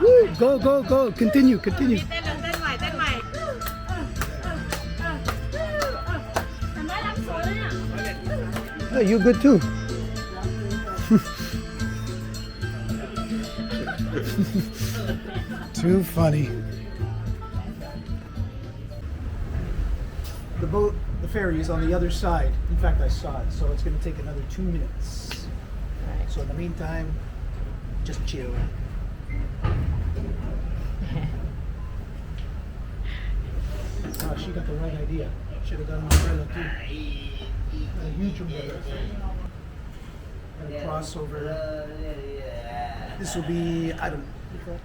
Woo! Go, go, go! Continue, continue. เต้นเลยเต้นใหม่เต้นใหม่ Oh, you good too. Too funny. The boat, the ferry is on the other side. In fact, I saw it, so it's going to take another 2 minutes. So in the meantime, just chill. Oh, she got the right idea. Should have got an umbrella too. A huge umbrella. And cross over. This will be, I don't know.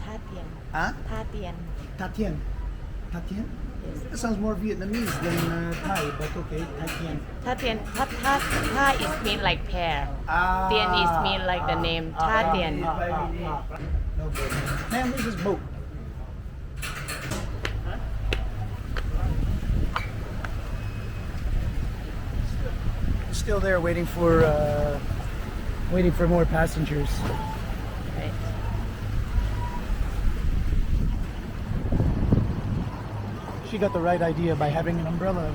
ท่าเตียน Huh? ท่าเตียน Tatien. Tatien? That sounds more Vietnamese than Thai, but okay. Tatien. ท่าเตียนท่า is mean like pair เตียน is mean like the name ท่าเตียน No good. Man, where's this boat? Still there, waiting for more passengers. Right. She got the right idea by having an umbrella.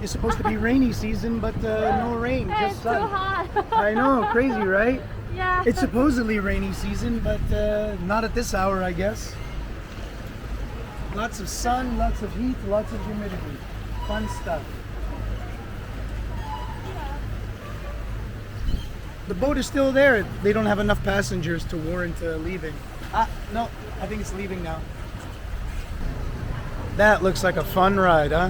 It's supposed to be rainy season, but no rain, just sun. hot I know, crazy, right? yeah It's supposedly rainy season, but not at this hour, I guess. Lots of sun, lots of heat, lots of humidity. Fun stuff. The boat is still there. They don't have enough passengers to warrant leaving. No, I think it's leaving now. That looks like a fun ride, huh?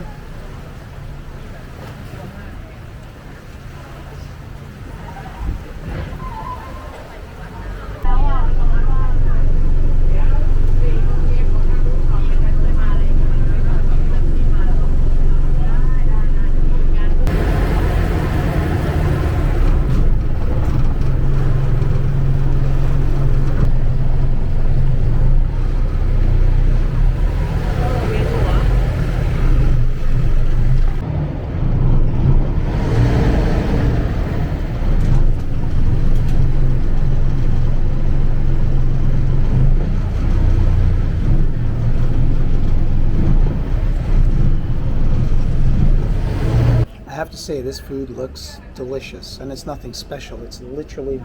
I have to say, this food looks delicious, and it's nothing special. It's literally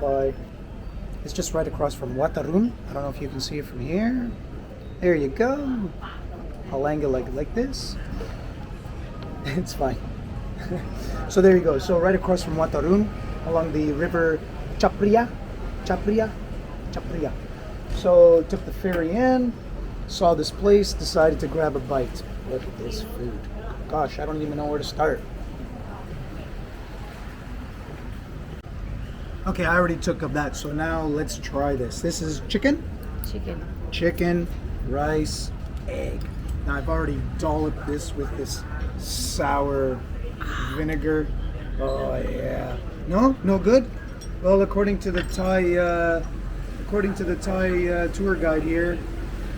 it's just right across from Wat Arun. I don't know if you can see it from here. There you go. I'll angle like this. It's fine. So there you go. So right across from Wat Arun, along the river Chao Phraya. So took the ferry in, saw this place, decided to grab a bite. Look at this food. Gosh, I don't even know where to start. Okay, I already took up that, so now let's try this. This is chicken, rice, egg. Now I've already dolloped this with this sour vinegar. Oh yeah. No good? Well, according to the Thai tour guide here,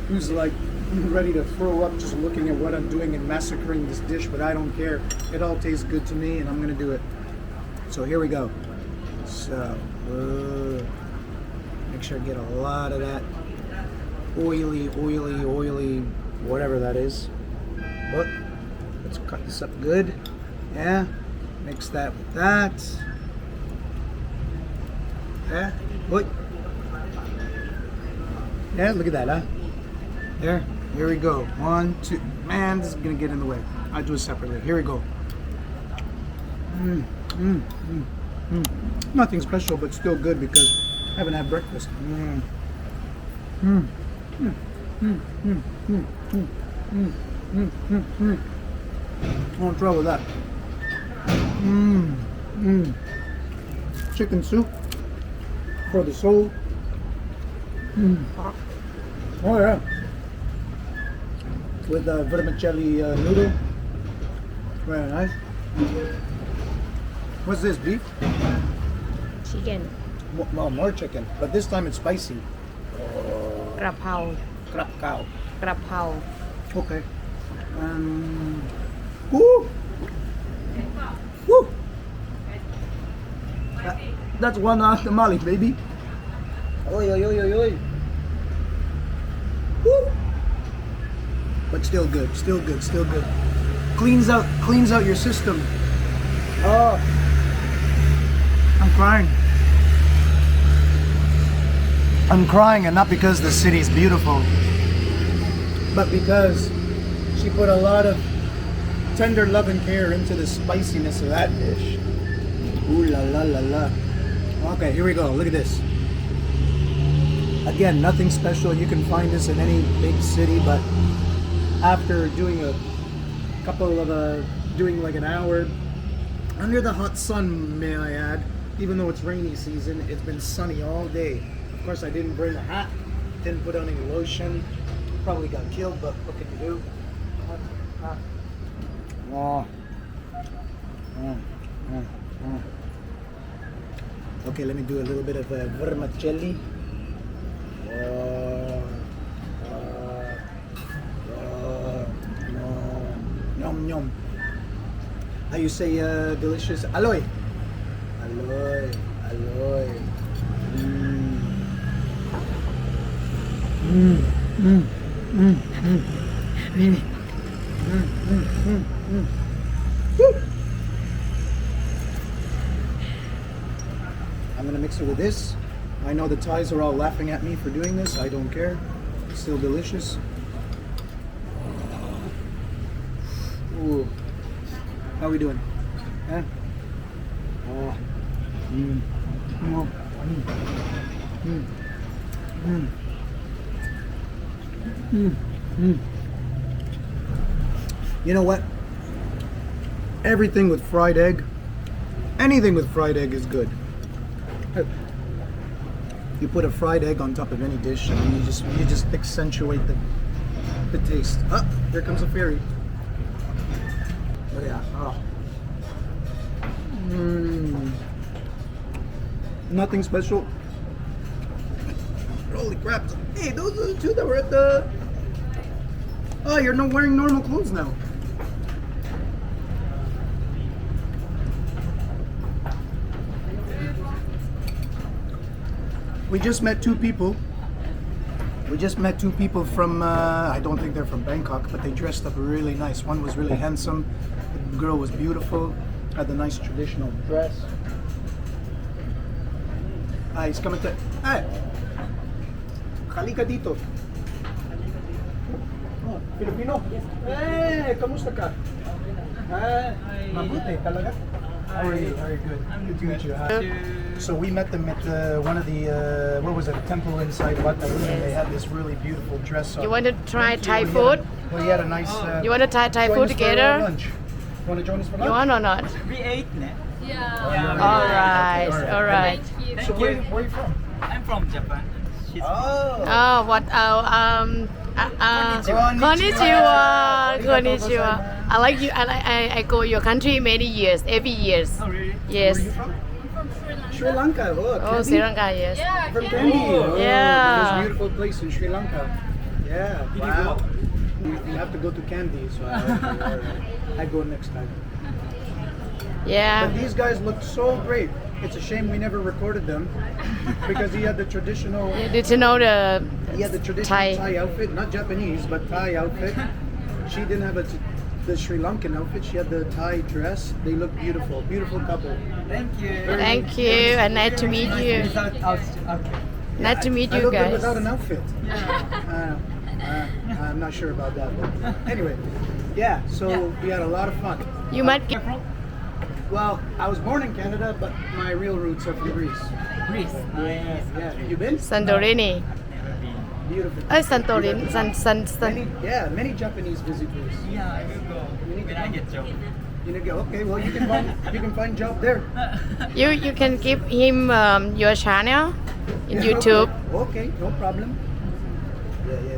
who's like ready to throw up just looking at what I'm doing and massacring this dish, but I don't care. It all tastes good to me, and I'm gonna do it. So here we go. So, make sure I get a lot of that oily, whatever that is. But let's cut this up good. Yeah, mix that with that. Yeah, what? Yeah, look at that, huh? There, here we go. 1, 2. Man, this is gonna get in the way. I'll do it separately. Here we go. Nothing special, but still good because I haven't had breakfast. Won't trouble with that. Chicken soup for the soul. Oh yeah. With vermicelli noodle. Very nice. What's this, beef? chicken Well, more chicken, but this time it's spicy. กระเพรา Crap cow. กระเพรา Okay. Woo! Woo! That's one tamale, baby. Oi, oi, oi, oi, oi. but still good, still good, still good. Cleans out your system. Oh, I'm crying. I'm crying, and not because the city's beautiful, but because she put a lot of tender love and care into the spiciness of that dish. Ooh la la la la. Okay, here we go. Look at this. Again, nothing special. You can find this in any big city, but after doing a couple of doing like an hour under the hot sun, may I add, even though it's rainy season, it's been sunny all day. Of course, I didn't bring a hat, didn't put on any lotion, probably got killed, but what can you do? Okay, let me do a little bit of vermicelli. Yum yum. How you say delicious? Aloy. Aloy. Aloy. I'm gonna mix it with this. I know the Thais are all laughing at me for doing this. I don't care. It's still delicious. Ooh. How are we doing? Huh? Oh. You know what? Everything with fried egg, anything with fried egg is good. You put a fried egg on top of any dish, and you just accentuate the taste. Oh, here comes a ferry. Oh yeah. Oh. Nothing special. Holy crap! Hey, those are the two that were at the. Oh, you're not wearing normal clothes now. We just met two people. We just met two people from, I don't think they're from Bangkok, but they dressed up really nice. One was really handsome. The girl was beautiful, had the nice traditional dress. Ah, he's coming to... Hey! Halika dito. Oh, Filipino? Hey, kamusta ka? Mabuti talaga? How are you? Very good. Good to meet you. So we met them at one of the, what was it, a temple inside Wat Arun, and they had this really beautiful dress on. You want to try Thai food? We had a nice... You want to try Thai food together? Lunch. You want to join us for lunch? You want or not? We ate, ne? All right, all right. So where are you from? I'm from Japan. She's Oh, what? Konnichiwa. Konnichiwa. I like you. I go your country many years, every years. Oh, really? Yes. Where are you from? Sri Lanka. Oh, Oh, Sri Lanka. Yes. From Kandy. Oh, Yeah. Most beautiful place in Sri Lanka. Yeah. Did you Wow. go? You have to go to Kandy, so I go next time. Yeah. But these guys looked so great. It's a shame we never recorded them because he had the traditional. Did you know the He had the traditional Thai? Thai outfit, not Japanese, but Thai outfit. She didn't have the Sri Lankan outfit. She had the Thai dress. They look beautiful, beautiful couple. Thank you. Thank you, and nice to meet you. Without outfit. Nice to meet I you look good guys. without an outfit. I'm not sure about that, but anyway, yeah. So we had a lot of fun. You might get. Well, I was born in Canada, but my real roots are from Greece. Greece. Yeah, yeah. You been? Santorini. Never been. Beautiful. Santorini. Many Japanese visit Greece. Yeah, I will go when I get job. You know, okay, well you can find job there. You can give him your channel in Yeah, YouTube. Okay, no problem. Yeah.